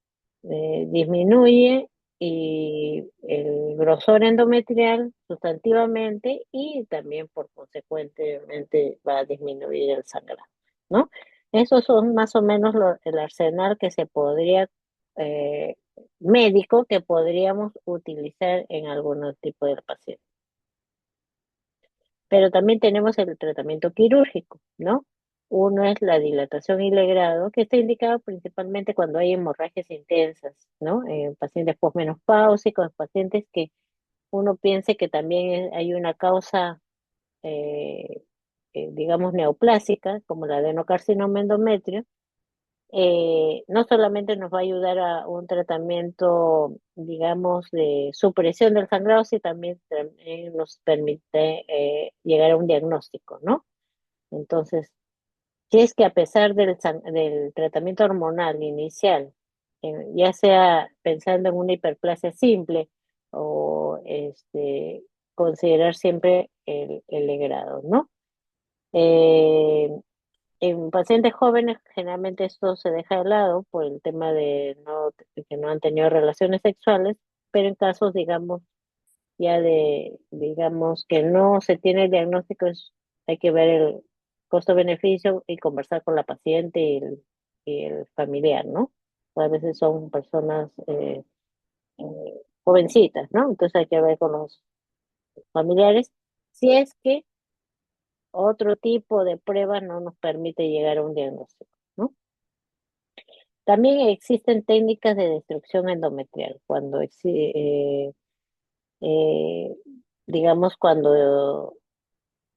disminuye el grosor endometrial sustantivamente y también por consecuentemente va a disminuir el sangrado, ¿no? Esos son más o menos el arsenal que se podría, eh, médico que podríamos utilizar en algunos tipos de pacientes. Pero también tenemos el tratamiento quirúrgico, ¿no? Uno es la dilatación y legrado, que está indicado principalmente cuando hay hemorragias intensas, ¿no? En pacientes posmenopáusicos, pacientes que uno piense que también hay una causa, eh, digamos, neoplásica, como la adenocarcinoma endometrio. No solamente nos va a ayudar a un tratamiento, digamos, de supresión del sangrado, sino también nos permite llegar a un diagnóstico, ¿no? Entonces, si es que a pesar del tratamiento hormonal inicial, ya sea pensando en una hiperplasia simple o considerar siempre el legrado, ¿no? Eh, en pacientes jóvenes, generalmente esto se deja de lado por el tema de que no han tenido relaciones sexuales, pero en casos, digamos, ya digamos, que no se tiene el diagnóstico, hay que ver el costo-beneficio y conversar con la paciente y el familiar, ¿no? O a veces son personas eh, jovencitas, ¿no? Entonces hay que ver con los familiares si es que otro tipo de prueba no nos permite llegar a un diagnóstico, ¿no? También existen técnicas de destrucción endometrial, eh, digamos, cuando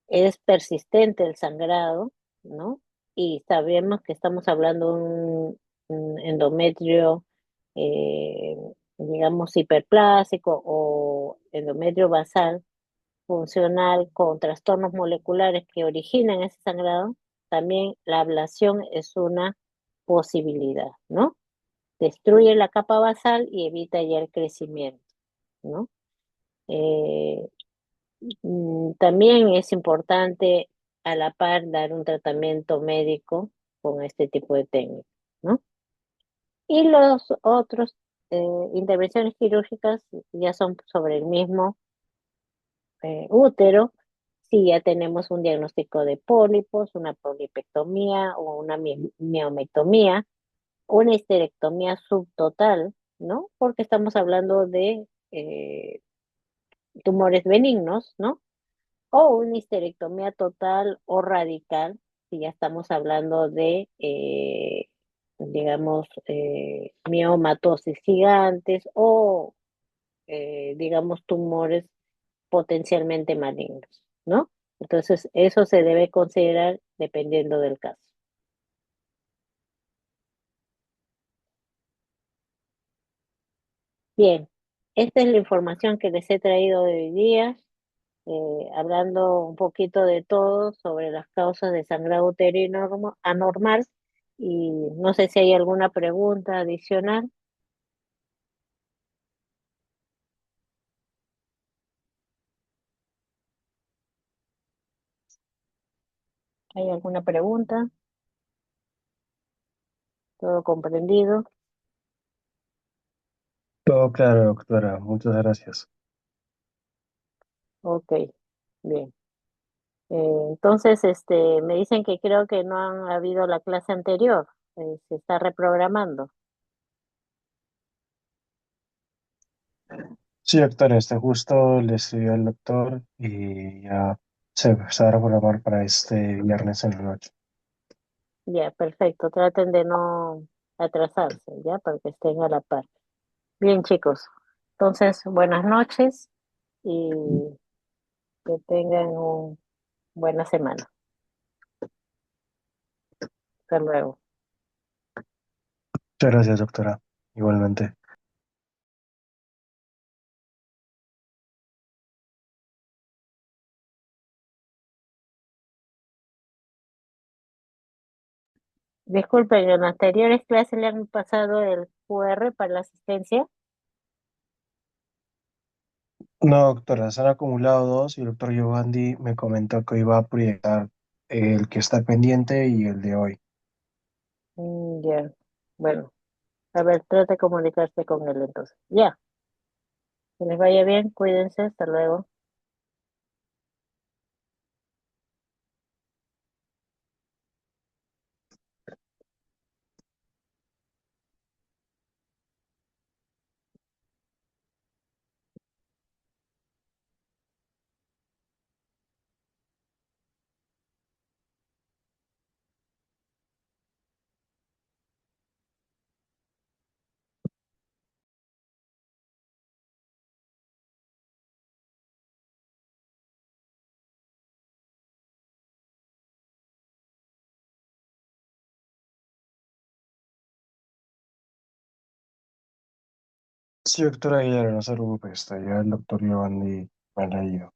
es persistente el sangrado, ¿no? Y sabemos que estamos hablando endometrio, eh, digamos, hiperplásico o endometrio basal funcional con trastornos moleculares que originan ese sangrado, también la ablación es una posibilidad, ¿no? Destruye la capa basal y evita ya el crecimiento, ¿no? Eh, También es importante a la par dar un tratamiento médico con este tipo de técnicas, ¿no? Y los otros intervenciones quirúrgicas ya son sobre el mismo útero, si ya tenemos un diagnóstico de pólipos, una polipectomía o una miomectomía, una histerectomía subtotal, ¿no? Porque estamos hablando de tumores benignos, ¿no? O una histerectomía total o radical, si ya estamos hablando de, digamos, miomatosis gigantes o, digamos, tumores potencialmente malignos, ¿no? Entonces, eso se debe considerar dependiendo del caso. Bien, esta es la información que les he traído hoy día, hablando un poquito de todo sobre las causas de sangrado uterino anormal y no sé si hay alguna pregunta adicional. ¿Hay alguna pregunta? ¿Todo comprendido? Todo claro, doctora. Muchas gracias. Ok, bien. Entonces, me dicen que creo que no han habido la clase anterior, se está reprogramando. Sí, doctora, justo le escribió al doctor y ya se va a programar para este viernes en la noche. Ya, perfecto. Traten de no atrasarse, ya, para que estén a la par. Bien, chicos. Entonces, buenas noches y que tengan una buena semana. Hasta luego. Muchas gracias, doctora. Igualmente. Disculpen, en las anteriores clases le han pasado el QR para la asistencia. No, doctora, se han acumulado dos y el doctor Giovanni me comentó que iba a proyectar el que está pendiente y el de hoy. Ya. Bueno, a ver, trate de comunicarse con él entonces. Ya. Que les vaya bien, cuídense, hasta luego. Sí, doctora Aguilera, no se preocupe, está ya el doctor Giovanni me ha leído.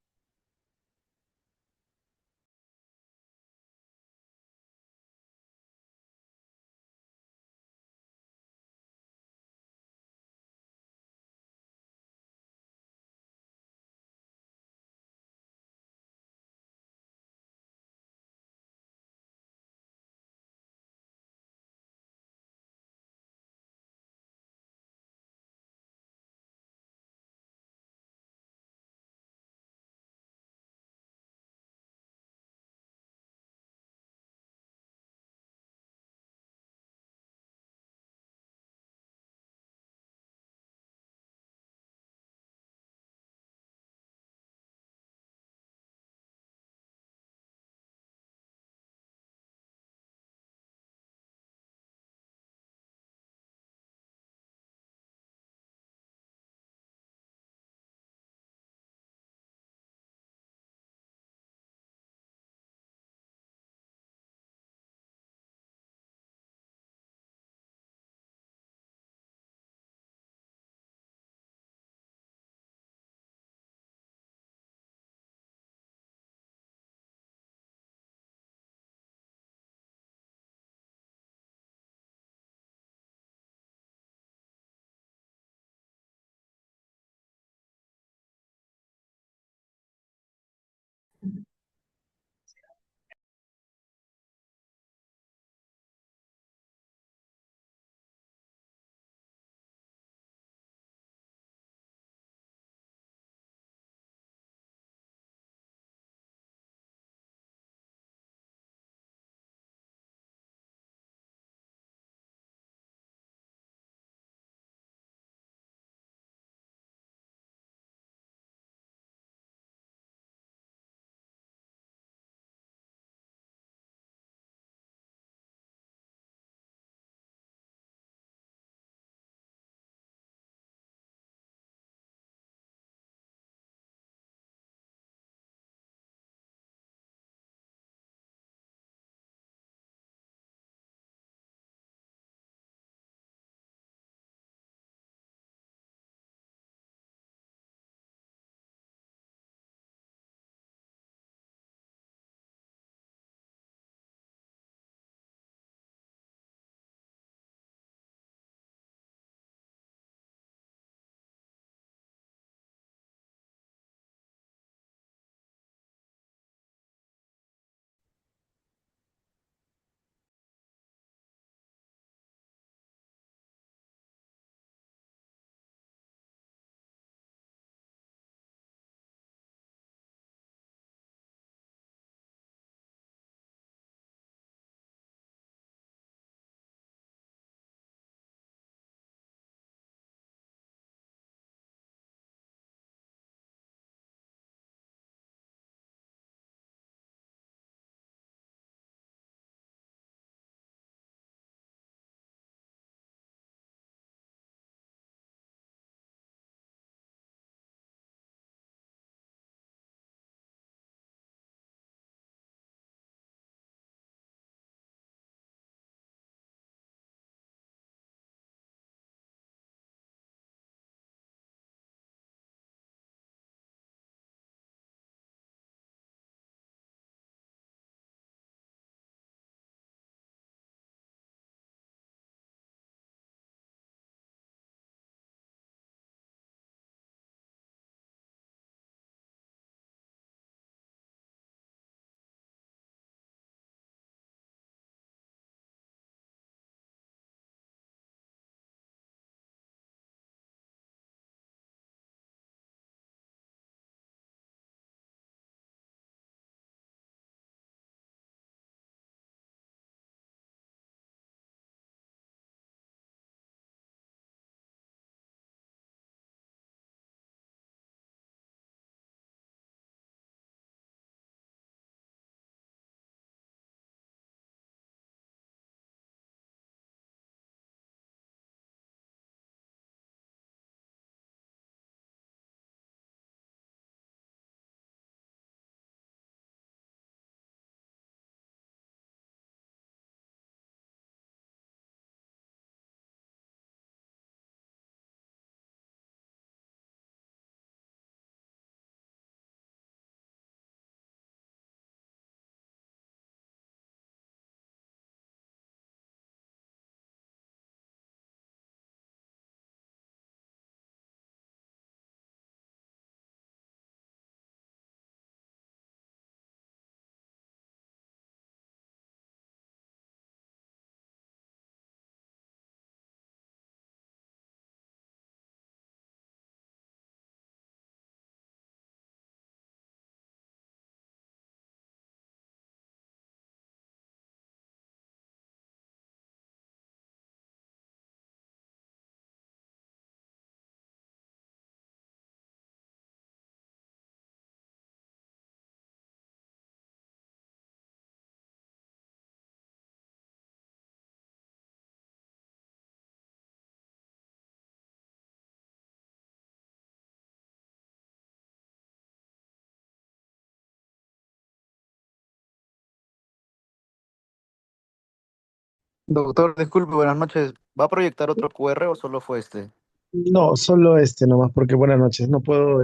Doctor, disculpe, buenas noches. ¿Va a proyectar otro QR o solo fue este? No, solo este nomás, porque buenas noches. No puedo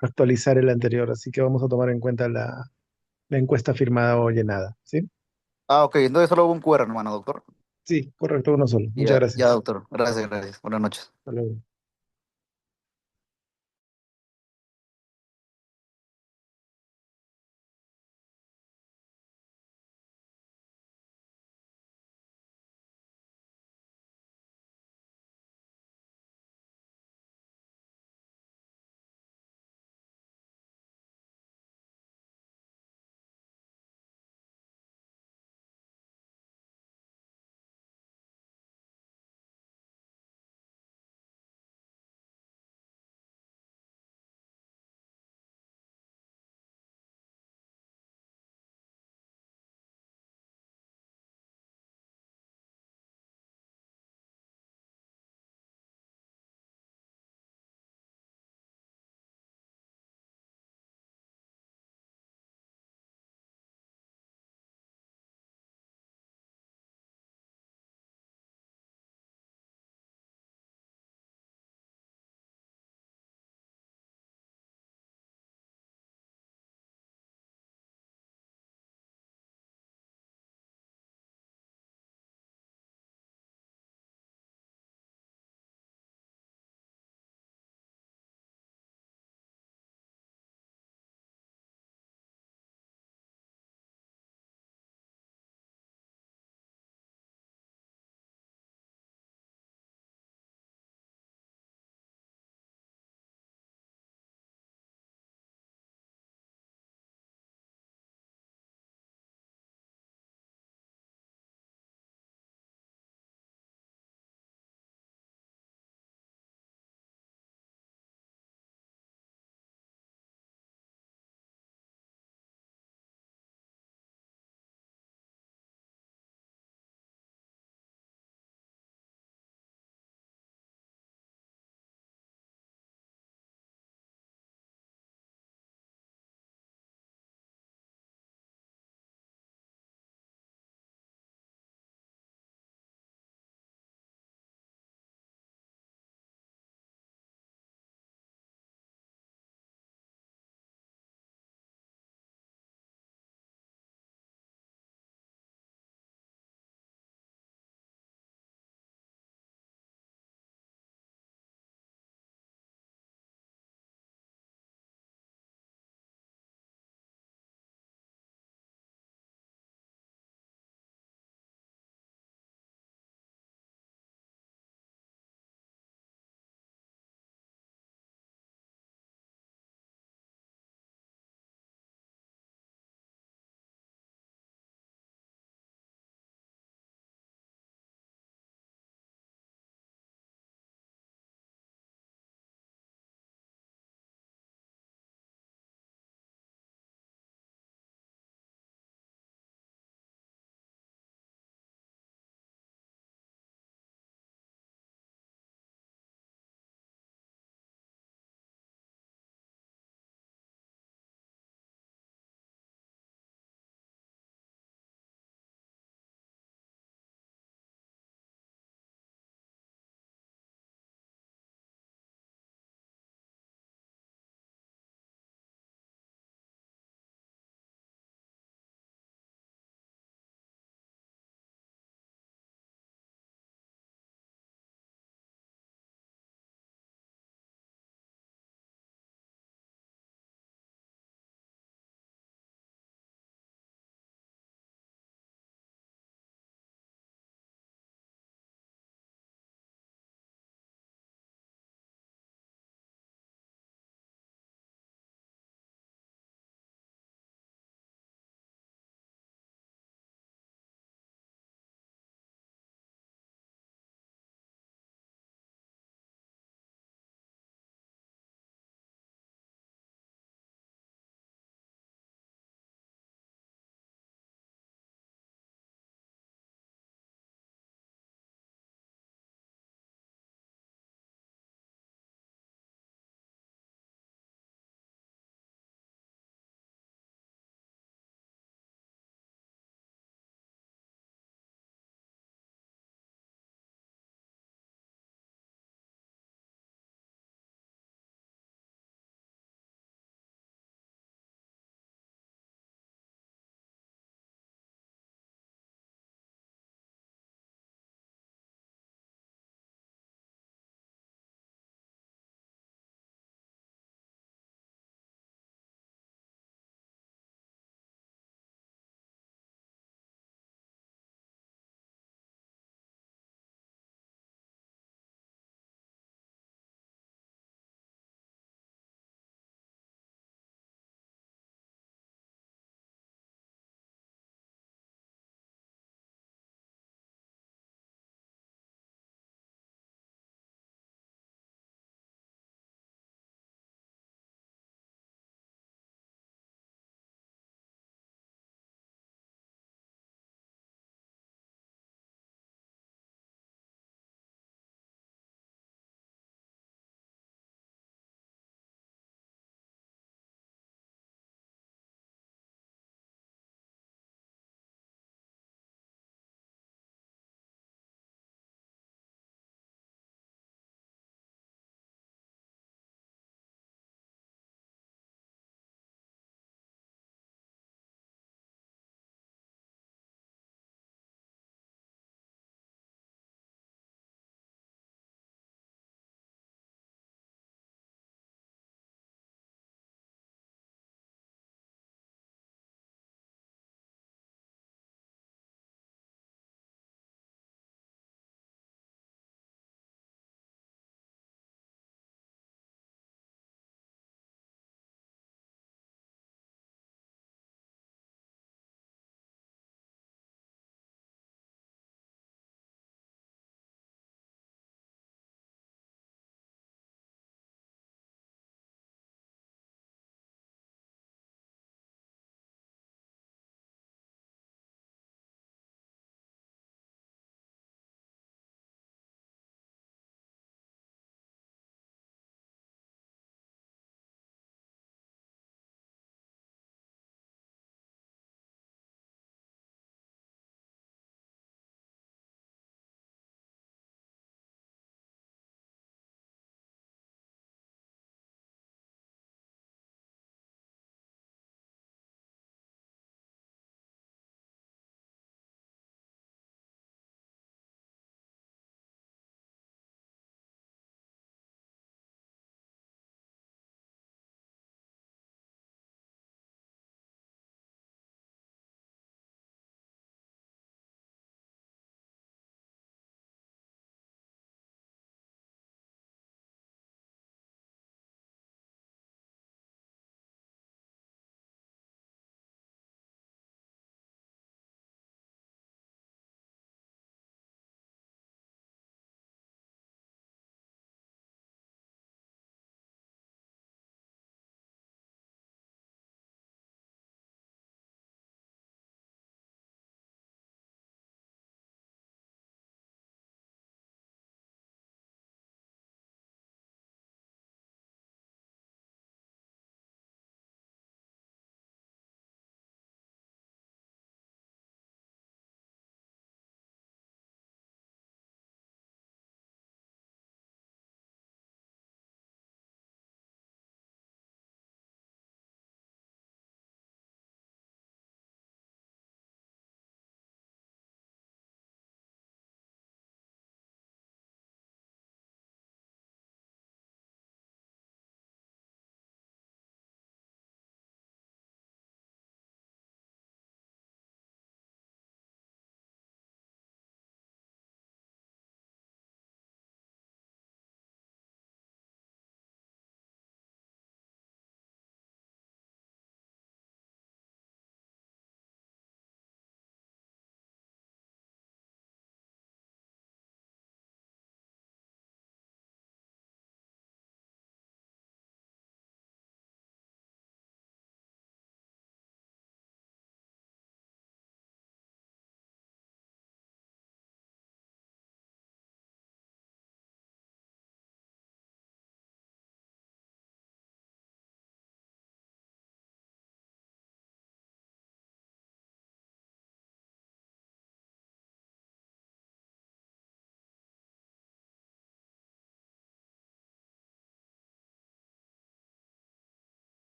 actualizar el anterior, así que vamos a tomar en cuenta la encuesta firmada o llenada. ¿Sí? Ah, ok, entonces solo hubo un QR, hermano, doctor. Sí, correcto, uno solo. Muchas Ya, ya, gracias. doctor. Gracias, gracias. Buenas noches. Hasta luego.